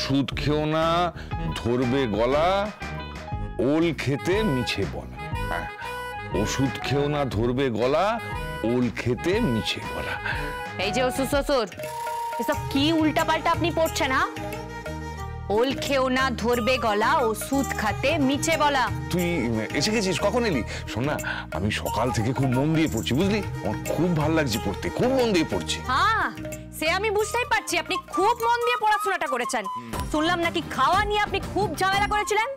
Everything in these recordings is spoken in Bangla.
ওষুধ খেও না, ধরবে গলা, ওল খেতে মিছে বলা। হ্যাঁ, ওষুধ খেও না, ধরবে গলা, ওল খেতে মিছে বলা। এই যে অসুর শ্বশুর, এসব কি উল্টা পাল্টা আপনি পড়ছেন? হ্যাঁ, ওল খেও না, ধরবে গলা, ওষুধ খাতে মিছে বলা। তুই এসে গেছিস? কখন এলি? শোন না, আমি সকাল থেকে খুব মন দিয়ে পড়ছি, বুঝলি? আমার খুব ভালো লাগছে পড়তে, খুব মন দিয়ে পড়ছি। হ্যাঁ, সে আমি বুঝতেই পারছি আপনি খুব মন দিয়ে পড়াশোনাটা করেছেন। শুনলাম নাকি খাওয়া নিয়ে আপনি খুব ঝামেলা করেছিলেন।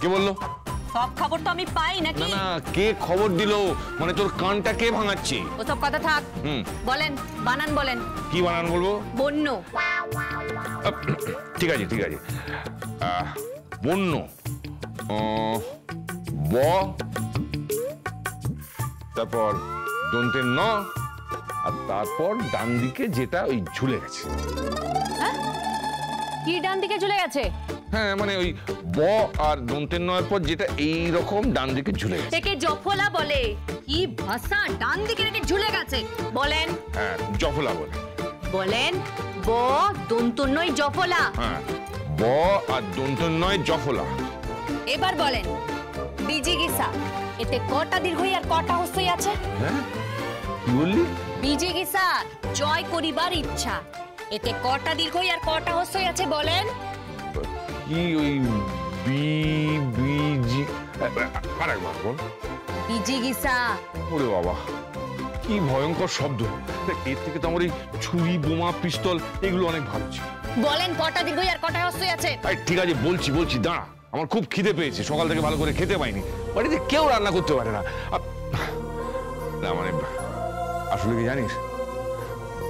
কে বললো? সব খবর তো আমি পাই নাকি? না না, কে খবর দিল? মানে তোর কানটা কে ভাঙাচ্ছে? ওসব কথা থাক, বলেন, বানান বলেন। কি বানান বলবো? বন্য। ঠিক আছে ঠিক আছে, বন্য, ব, তারপর দন্তের ন, আর তারপর ডান দিকে যেটা ওই ঝুলে গেছে। কি ডান দিকে ঝুলে গেছে? হ্যাঁ, মানে ওই ব আর দন্তের নয়ের পর যেটা এই রকম ডান দিকে ঝুলে গেছে। একে জফলা বলে। কি ভাষা, ডান দিকে রেখে ঝুলে গেছে? বলেন। হ্যাঁ, জফলা বলে। বলেন, ব দন্তন্নয় জফলা। হ্যাঁ, ব আর দন্তন্নয় জফলা। এবার বলেন, বিজিগিসা, এতে কটা দীর্ঘই আর কটা হস্যই আছে? হ্যাঁ, কি বললি? বিজিগিসা, জয় করিবার ইচ্ছা, এতে কটা দীর্ঘই আর কটা হস্যই আছে বলেন? কি ওই বি বিজি, আরেকবার বল। বিজিগিসা। ওরে বাবা, কি ভয়ঙ্কর শব্দ! এর থেকে তো আমার এই ছুরি, বোমা, পিস্তল এগুলো অনেক ভালো ছিল। বলেন, কটা দীর্ঘই আর কটা হস্যই আছে? ঠিক আছে, বলছি বলছি, দাঁড়া। আমার খুব খিদে পেয়েছে, সকাল থেকে ভালো করে খেতে পাইনি। বাড়িতে কেউ রান্না করতে পারে না। না মানে আসলে কি জানিস,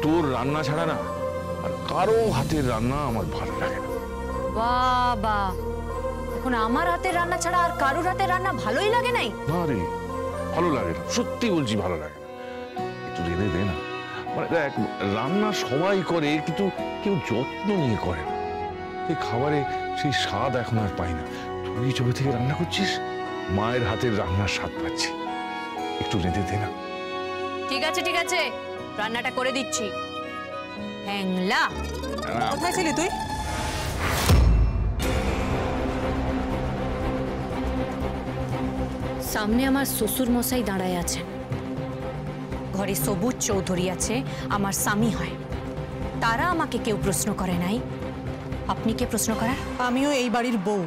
তোর রান্না ছাড়া না আর কারো হাতের রান্না আমার ভালো লাগে না। বাবা, এখন আমার হাতের রান্না ছাড়া আর কারোর হাতের রান্না ভালোই লাগে নাই? না রে, ভালো লাগে না, সত্যি বলছি, ভালো লাগে না। একটু রেঁধে দে না। মানে দেখ, রান্না সবাই করে, কিন্তু কেউ যত্ন নিয়ে করে না। এই খাবারে সেই স্বাদ এখন আর পাই না। তুই যবে থেকে রান্না করছিস, মায়ের হাতের রান্নার স্বাদ পাচ্ছি। একটু রেঁধে দে না। ঠিক আছে ঠিক আছে, রান্নাটা করে দিচ্ছি। হ্যাংলা, কোথায় ছিলি তুই? সামনে আমার শ্বশুর মশাই দাঁড়ায় আছেন। ঘরে সবুজ চৌধুরী আছে, আমার স্বামী হয়। তারা আমাকে কেউ প্রশ্ন করে নাই, আপনি কে প্রশ্ন করার? আমিও এই বাড়ির বউ।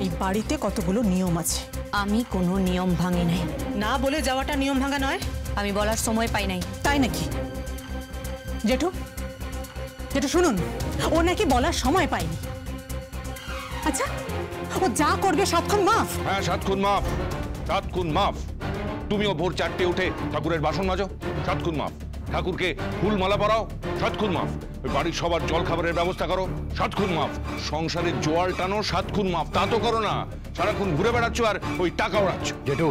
এই বাড়িতে কতগুলো নিয়ম আছে। আমি কোনো নিয়ম ভাঙি নাই। না বলে যাওয়াটা নিয়ম ভাঙা নয়। আমি বলার সময় পাই নাই। তাই নাকি? জেঠু, জেঠু শুনুন, ও নাকি বলার সময় পায়নি। আচ্ছা, ও যা করবে সবক্ষণ মাফ? হ্যাঁ, 7 খুন মাফ, 7 খুন মাফ। তুমিও ভোর 4টে উঠে ঠাকুরের বাসন মাজো, 7 খুন মাফ। ঠাকুরকে ফুল মালা পরাও, 7 খুন মাফ। বাড়ির সবার জল খাবারের ব্যবস্থা করো, 7 খুন মাফ। সংসারের জোয়াল টানো, 7 খুন মাফ। তা তো করো না, সারাক্ষণ ঘুরে বেড়াচ্ছ আর ওই টাকা ওড়াচ্ছ। জেঠু,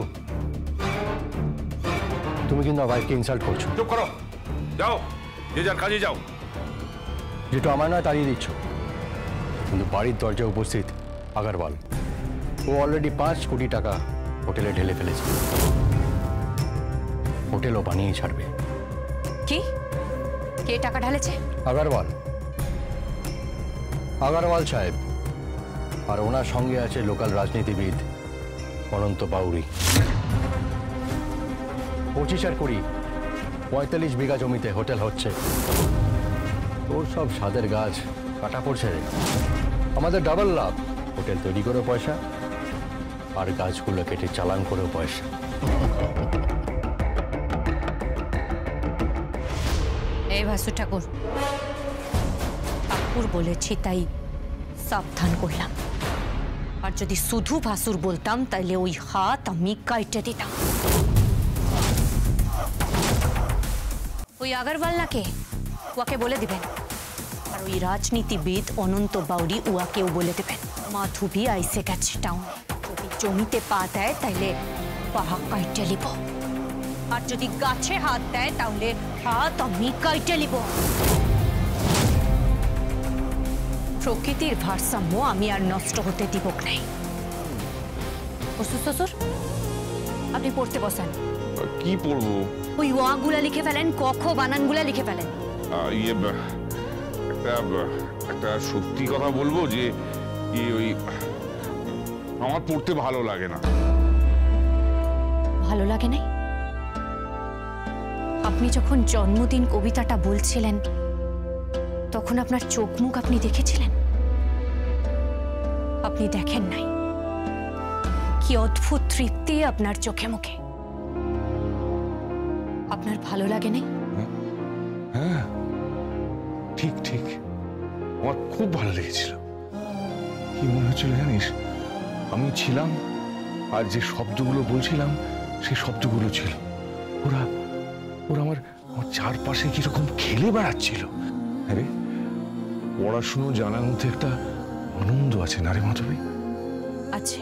তুমি কিন্তু ভাইকে ইনসাল্ট করছো। চুপ করো, যাও, যে যার কাজে যাও। জেঠু, আমার নয় তাড়িয়ে দিচ্ছ, কিন্তু বাড়ির দরজায় উপস্থিত আগারওয়াল, ও অলরেডি 5 কোটি টাকা হোটেলে ঢেলে ফেলেছে। হোটেলও বানিয়ে ছাড়বে। কি? কে টাকা ঢালেছে? আগারওয়াল, আগারওয়াল সাহেব। আর ওনার সঙ্গে আছে লোকাল রাজনীতিবিদ অনন্ত বাউরি। 25 আর 20, 45 বিঘা জমিতে হোটেল হচ্ছে। ওর সব স্বাদের গাছ কাটা পড়ছে। আমাদের ডাবল লাভ, হোটেল তৈরি করেও পয়সা, আর গাছগুলো কেটে চালান করেও পয়সা। এই ভাসু ঠাকুর, ঠাকুর বলেছি তাই সাবধান করলাম। আর যদি শুধু ভাসুর বলতাম তাহলে ওই হাত আমি কাটে দিতাম। ওই আগরওয়াল নাকে ওকে বলে দিবেন, আর ওই রাজনীতিবিদ অনন্ত বাউরি ওয়াকেও বলে দেবেন মাধবী আইসে গেছে টাউনে। যদি জমিতে পা দেয় তাহলে পা কাটে লিব, আর যদি গাছে হাত দেয় তাহলে হাত আমি কাটে লিব। প্রকৃতির ভারসাম্য আমি আর নষ্ট হতে দিব নাই। শ্বশুর, আপনি পড়তে বসেন। কি পড়বো? ওই ওয়াগুলা লিখে ফেলেন, কখ বানানগুলা লিখে ফেলেন। একটা সত্যি কথা বলবো যে ওই আমার পড়তে ভালো লাগে না। ভালো লাগে নাই? আপনি যখন জন্মদিন কবিতাটা বলছিলেন তখন আপনার চোখ মুখ আপনি দেখেছিলেন? আপনি দেখেন নাই? কি অদ্ভুত তৃপ্তি আপনার চোখে মুখে। আপনার ভালো লাগে নাই? হ্যাঁ ঠিক ঠিক, আমার খুব ভালো লেগেছিল। কি মনে হচ্ছিল জানিস, আমি ছিলাম আর যে শব্দগুলো বলছিলাম সেই শব্দগুলো ছিল। ওরা ওরা আমার চারপাশে কিরকম খেলে বেড়াচ্ছিল। আরে পড়াশুনো জানার মধ্যে একটা আনন্দ আছে না রে মাধবী? আছে,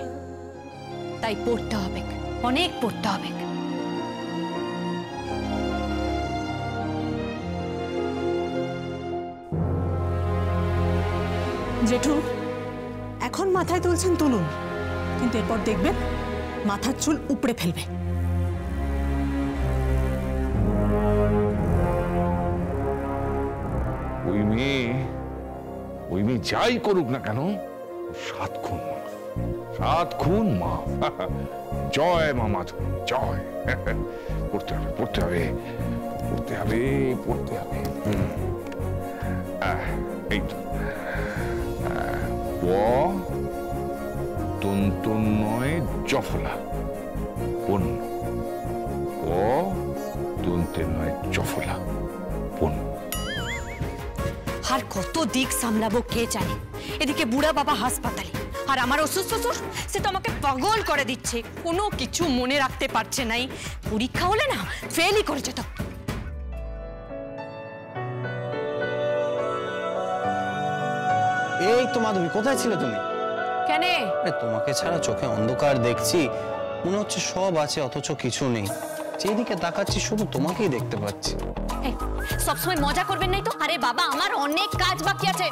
তাই পড়তে হবে, অনেক পড়তে হবে। জেঠু, এখন মাথায় তুলছেন তুলুন, কিন্তু এরপর দেখবেন মাথার চুল উপড়ে ফেলবে। ওই মেয়ে যাই করুক না কেন, 7 খুন মাফ, 7 খুন মাফ। জয় মা মাধবী, জয়। পড়তে হবে পড়তে হবে পড়তে হবে পড়তে হবে। এই তো দন্ত নয় জফলা, পন। দন্তের নয় জফলা, পন। আর কত দিক সামলাবো কে জানে। এদিকে বুড়া বাবা হাসপাতালে, আর আমার অসুস্থ শ্বশুর সে তো আমাকে পাগল করে দিচ্ছে, কোনো কিছু মনে রাখতে পারছে নাই। পরীক্ষা হলে না ফেলই করে যেত। এই তো মাধবী, কোথায় ছিলে তুমি? কেন? তোমাকে ছাড়া চোখে অন্ধকার দেখছি, মনে হচ্ছে সব আছে অথচ কিছু নেই। যেদিকে তাকাচ্ছি শুধু তোমাকেই দেখতে পাচ্ছি। সবসময় মজা করবেন নাই তো? আরে বাবা, আমার অনেক কাজ বাকি আছে।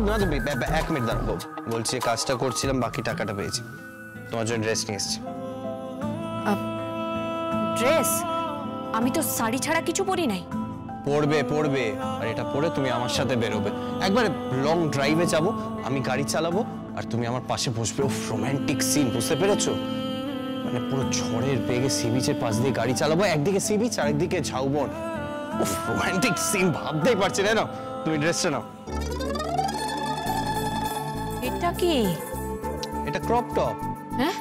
মাধবী 1 মিনিট দাঁড়াবো, বলছি কাজটা করছিলাম, বাকি টাকাটা পেয়েছি, তোমার জন্য ড্রেস নিয়ে এসেছি। ড্রেস? আমি তো শাড়ি ছাড়া কিছু পরি নাই। পড়বে, আর এটা পরে তুমি আমার সাথে বেরোবে, একবারে লং ড্রাইভে যাবো, আমি গাড়ি চালাবো আর তুমি আমার পাশে বসবে। ও রোমান্টিক সিন, বুঝতে পেরেছো? মানে পুরো ঝড়ের বেগে সি বিচের পাশ দিয়ে গাড়ি চালাবো, একদিকে সি বিচ আর একদিকে ঝাউবন। উফ, রোমান্টিক সিন ভাবতেই পারছি না। তুমি ড্রেসটা নাও। এটা কি? এটা ক্রপ টপ। হ্যাঁ,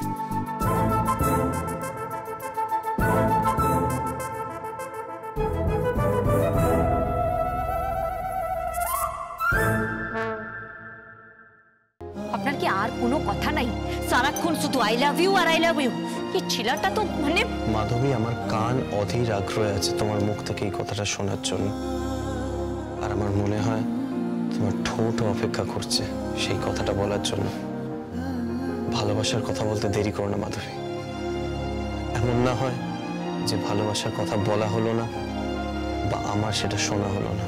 আপনার কি আর কোনো কথা নাই? সারাক্ষণ শুধু আই লাভ ইউ আর আই লাভ ইউ। এই ছেলেটা তো মানে। মাধবী, আমার কান অধীর আগ্রহে আছে তোমার মুখ থেকে এই কথাটা শোনার জন্য, আর আমার মনে হয় তোমার ঠোঁট অপেক্ষা করছে সেই কথাটা বলার জন্য। ভালোবাসার কথা বলতে দেরি করো না মাধবী। এমন না হয় যে ভালোবাসার কথা বলা হলো না বা আমার সেটা শোনা হলো না।